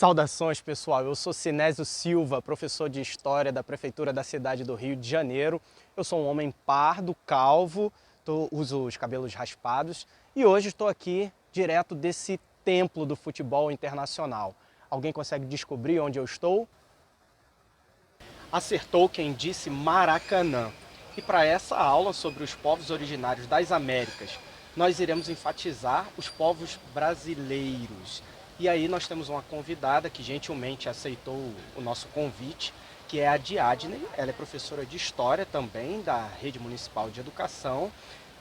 Saudações, pessoal. Eu sou Sinésio Silva, professor de História da Prefeitura da cidade do Rio de Janeiro. Eu sou um homem pardo, calvo, uso os cabelos raspados e hoje estou aqui direto desse templo do futebol internacional. Alguém consegue descobrir onde eu estou? Acertou quem disse Maracanã. E para essa aula sobre os povos originários das Américas, nós iremos enfatizar os povos brasileiros. E aí nós temos uma convidada que gentilmente aceitou o nosso convite, que é a Diadney. Ela é professora de História também da Rede Municipal de Educação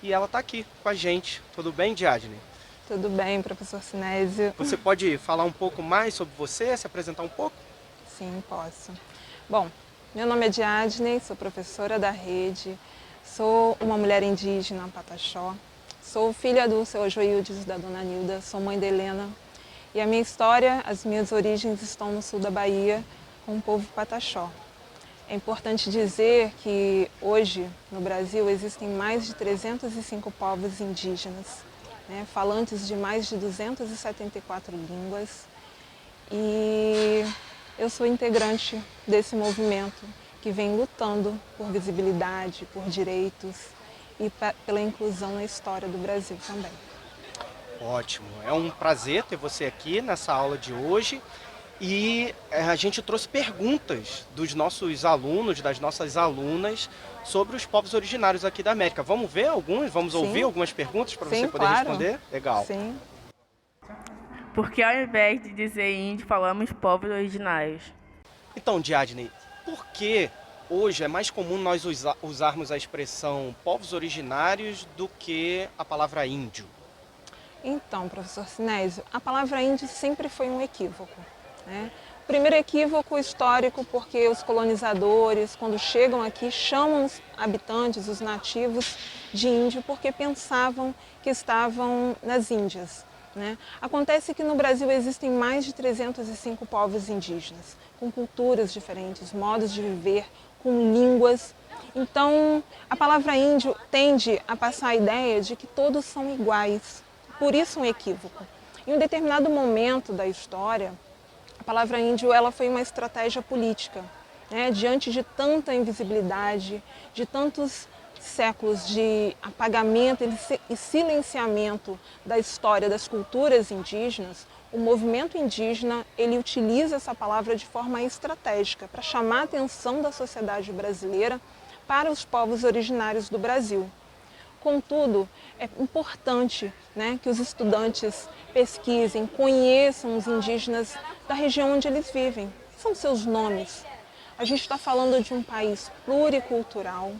e ela está aqui com a gente. Tudo bem, Diadney? Tudo bem, professor Sinésio? Você pode falar um pouco mais sobre você, se apresentar um pouco? Sim, posso. Bom, meu nome é Diadney, sou professora da rede, sou uma mulher indígena pataxó, sou filha do seu Joildes e da dona Nilda, sou mãe da Helena. E a minha história, as minhas origens estão no sul da Bahia, com o povo pataxó. É importante dizer que hoje, no Brasil, existem mais de 305 povos indígenas, falantes de mais de 274 línguas. E eu sou integrante desse movimento que vem lutando por visibilidade, por direitos e pela inclusão na história do Brasil também. Ótimo, é um prazer ter você aqui nessa aula de hoje e a gente trouxe perguntas dos nossos alunos, das nossas alunas sobre os povos originários aqui da América. Vamos ver alguns? Vamos ouvir algumas perguntas para você poder responder? Legal. Sim. Por que ao invés de dizer índio, falamos povos originários? Então, Diadney, por que hoje é mais comum nós usarmos a expressão povos originários do que a palavra índio? Então, professor Sinésio, a palavra índio sempre foi um equívoco. O primeiro equívoco histórico porque os colonizadores, quando chegam aqui, chamam os habitantes, os nativos, de índio porque pensavam que estavam nas Índias. Acontece que no Brasil existem mais de 305 povos indígenas, com culturas diferentes, modos de viver, com línguas. Então, a palavra índio tende a passar a ideia de que todos são iguais. Por isso um equívoco. Em um determinado momento da história, a palavra índio ela foi uma estratégia política. Diante de tanta invisibilidade, de tantos séculos de apagamento e silenciamento da história das culturas indígenas, o movimento indígena ele utiliza essa palavra de forma estratégica para chamar a atenção da sociedade brasileira para os povos originários do Brasil. Contudo, é importante que os estudantes pesquisem, conheçam os indígenas da região onde eles vivem. São seus nomes. A gente está falando de um país pluricultural,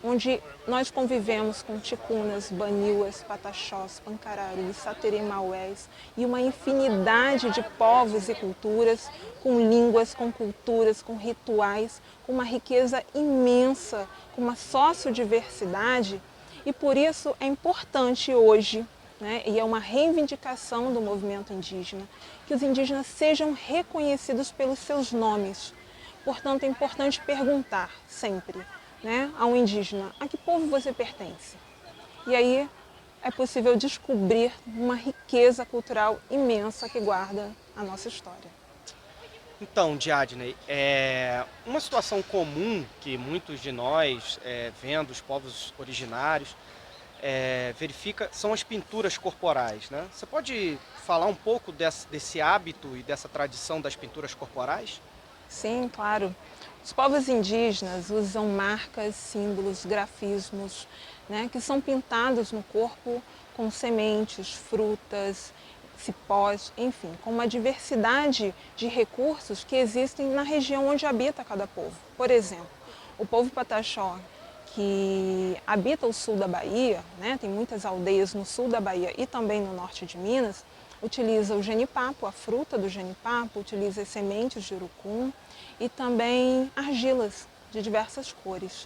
onde nós convivemos com ticunas, baniuas, pataxós, pancararus, sateremaués e uma infinidade de povos e culturas, com línguas, com culturas, com rituais, com uma riqueza imensa, com uma sociodiversidade. E por isso é importante hoje, e é uma reivindicação do movimento indígena, que os indígenas sejam reconhecidos pelos seus nomes. Portanto, é importante perguntar sempre a um indígena, a que povo você pertence? E aí é possível descobrir uma riqueza cultural imensa que guarda a nossa história. Então, Diadney, uma situação comum que muitos de nós, vendo os povos originários, verifica são as pinturas corporais. Você pode falar um pouco desse hábito e dessa tradição das pinturas corporais? Sim, claro. Os povos indígenas usam marcas, símbolos, grafismos, que são pintados no corpo com sementes, frutas, cipós, enfim, com uma diversidade de recursos que existem na região onde habita cada povo. Por exemplo, o povo pataxó, que habita o sul da Bahia, tem muitas aldeias no sul da Bahia e também no norte de Minas, utiliza o genipapo, a fruta do genipapo, utiliza as sementes de urucum e também argilas de diversas cores.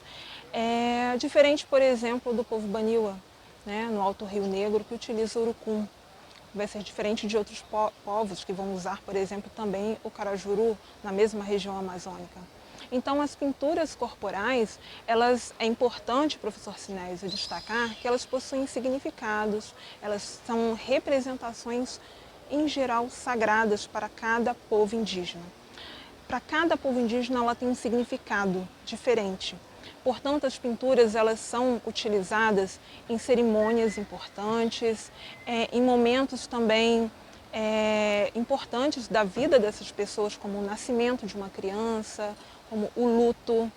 É diferente, por exemplo, do povo baniua, no Alto Rio Negro, que utiliza o urucum. Vai ser diferente de outros povos que vão usar, por exemplo, também o carajuru na mesma região amazônica. Então, as pinturas corporais, é importante, professor Sinésio, destacar que elas possuem significados, elas são representações em geral, sagradas para cada povo indígena. Para cada povo indígena, ela tem um significado diferente. Portanto, as pinturas elas são utilizadas em cerimônias importantes, em momentos também importantes da vida dessas pessoas, como o nascimento de uma criança, como o luto.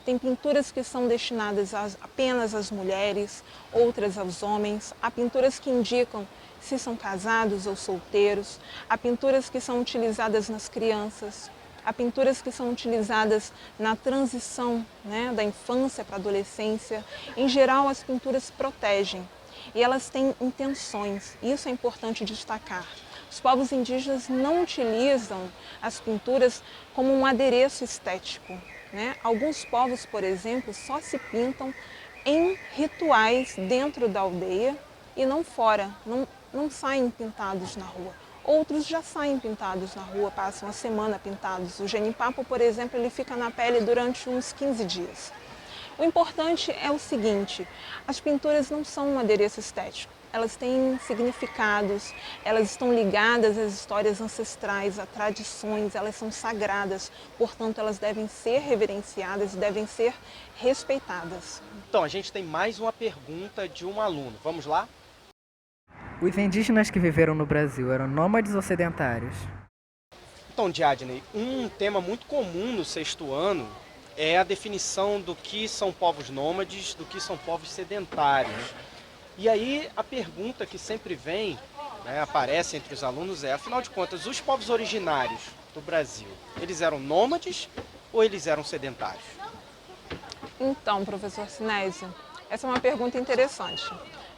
Tem pinturas que são destinadas apenas às mulheres, outras aos homens. Há pinturas que indicam se são casados ou solteiros. Há pinturas que são utilizadas nas crianças. Há pinturas que são utilizadas na transição, né, da infância para a adolescência. Em geral, as pinturas protegem e elas têm intenções. Isso é importante destacar. Os povos indígenas não utilizam as pinturas como um adereço estético, né? Alguns povos, por exemplo, só se pintam em rituais dentro da aldeia e não fora, não saem pintados na rua. Outros já saem pintados na rua, passam a semana pintados. O genipapo, por exemplo, ele fica na pele durante uns 15 dias. O importante é o seguinte, as pinturas não são um adereço estético. Elas têm significados, elas estão ligadas às histórias ancestrais, a tradições, elas são sagradas, portanto elas devem ser reverenciadas, devem ser respeitadas. Então, a gente tem mais uma pergunta de um aluno. Vamos lá? Os indígenas que viveram no Brasil eram nômades ou sedentários? Então, Diadney, um tema muito comum no sexto ano é a definição do que são povos nômades, do que são povos sedentários. E aí a pergunta que sempre vem, né, aparece entre os alunos é, afinal de contas, os povos originários do Brasil, eles eram nômades ou eles eram sedentários? Então, professor Sinésio, essa é uma pergunta interessante,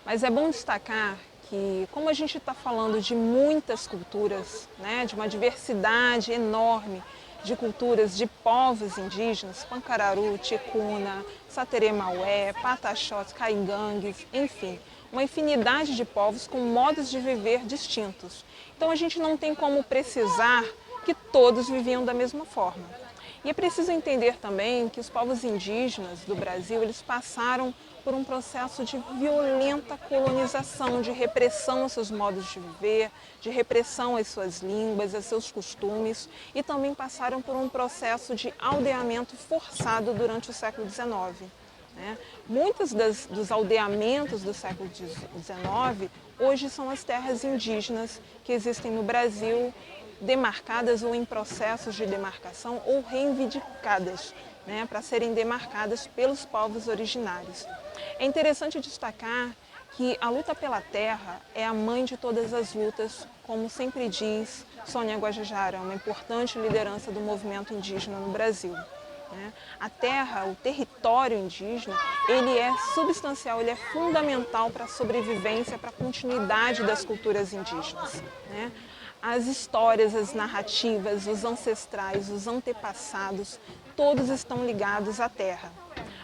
mas é bom destacar que, como a gente está falando de muitas culturas, né, de uma diversidade enorme de culturas de povos indígenas, Pancararu, Ticuna, Saterê-Maué, Pataxós, Caingangues, enfim, uma infinidade de povos com modos de viver distintos. Então a gente não tem como precisar que todos viviam da mesma forma. E é preciso entender também que os povos indígenas do Brasil, eles passaram por um processo de violenta colonização, de repressão aos seus modos de viver, de repressão às suas línguas, aos seus costumes, e também passaram por um processo de aldeamento forçado durante o século XIX. Né? Muitos dos aldeamentos do século XIX hoje são as terras indígenas que existem no Brasil, demarcadas ou em processos de demarcação ou reivindicadas, né, para serem demarcadas pelos povos originários. É interessante destacar que a luta pela terra é a mãe de todas as lutas, como sempre diz Sônia Guajajara, uma importante liderança do movimento indígena no Brasil. Né? A terra, o território indígena, ele é substancial, ele é fundamental para a sobrevivência, para a continuidade das culturas indígenas. Né? As histórias, as narrativas, os ancestrais, os antepassados, todos estão ligados à terra.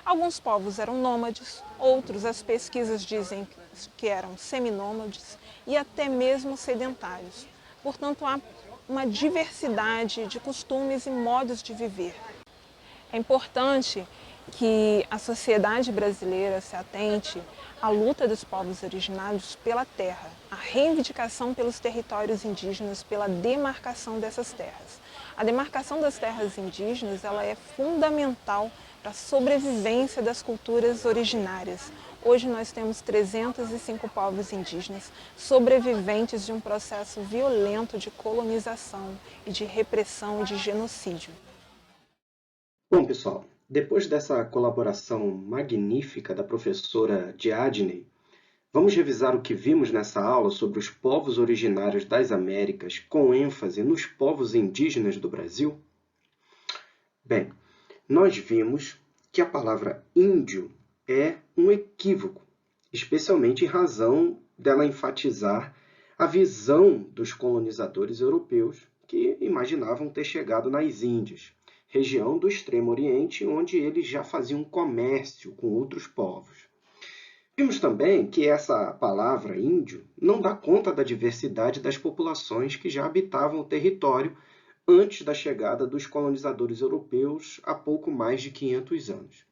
Alguns povos eram nômades, outros as pesquisas dizem que eram seminômades e até mesmo sedentários. Portanto, há uma diversidade de costumes e modos de viver. É importante que a sociedade brasileira se atente à luta dos povos originários pela terra, a reivindicação pelos territórios indígenas, pela demarcação dessas terras. A demarcação das terras indígenas ela é fundamental para a sobrevivência das culturas originárias. Hoje nós temos 305 povos indígenas sobreviventes de um processo violento de colonização e de repressão e de genocídio. Bom, pessoal, depois dessa colaboração magnífica da professora Diadney, vamos revisar o que vimos nessa aula sobre os povos originários das Américas, com ênfase nos povos indígenas do Brasil? Bem, nós vimos que a palavra índio é um equívoco, especialmente em razão dela enfatizar a visão dos colonizadores europeus que imaginavam ter chegado nas Índias, região do Extremo Oriente, onde eles já faziam comércio com outros povos. Vimos também que essa palavra índio não dá conta da diversidade das populações que já habitavam o território antes da chegada dos colonizadores europeus há pouco mais de 500 anos.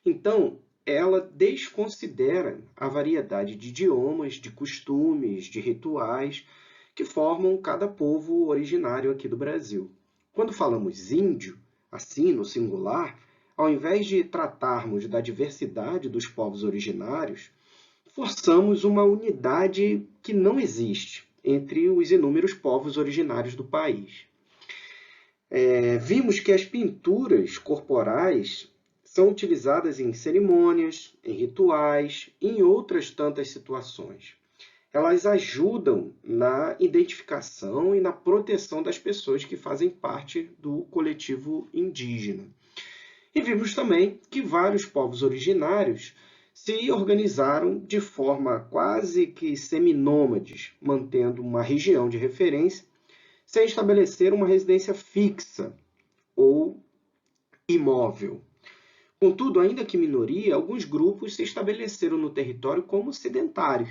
Então, ela desconsidera a variedade de idiomas, de costumes, de rituais que formam cada povo originário aqui do Brasil. Quando falamos índio, assim no singular, ao invés de tratarmos da diversidade dos povos originários, forçamos uma unidade que não existe entre os inúmeros povos originários do país. Vimos que as pinturas corporais são utilizadas em cerimônias, em rituais e em outras tantas situações. Elas ajudam na identificação e na proteção das pessoas que fazem parte do coletivo indígena. E vimos também que vários povos originários se organizaram de forma quase que seminômades, mantendo uma região de referência, sem estabelecer uma residência fixa ou imóvel. Contudo, ainda que minoria, alguns grupos se estabeleceram no território como sedentários.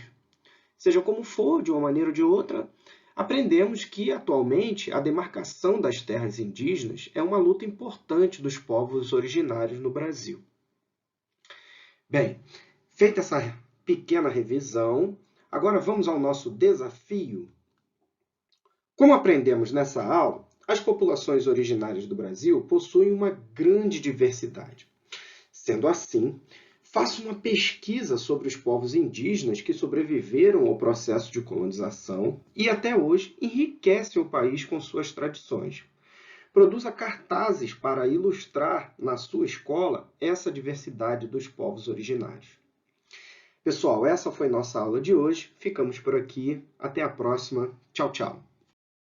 Seja como for, de uma maneira ou de outra, aprendemos que, atualmente, a demarcação das terras indígenas é uma luta importante dos povos originários no Brasil. Bem, feita essa pequena revisão, agora vamos ao nosso desafio. Como aprendemos nessa aula, as populações originárias do Brasil possuem uma grande diversidade. Sendo assim, faça uma pesquisa sobre os povos indígenas que sobreviveram ao processo de colonização e, até hoje, enriquecem o país com suas tradições. Produza cartazes para ilustrar na sua escola essa diversidade dos povos originários. Pessoal, essa foi nossa aula de hoje. Ficamos por aqui. Até a próxima. Tchau, tchau.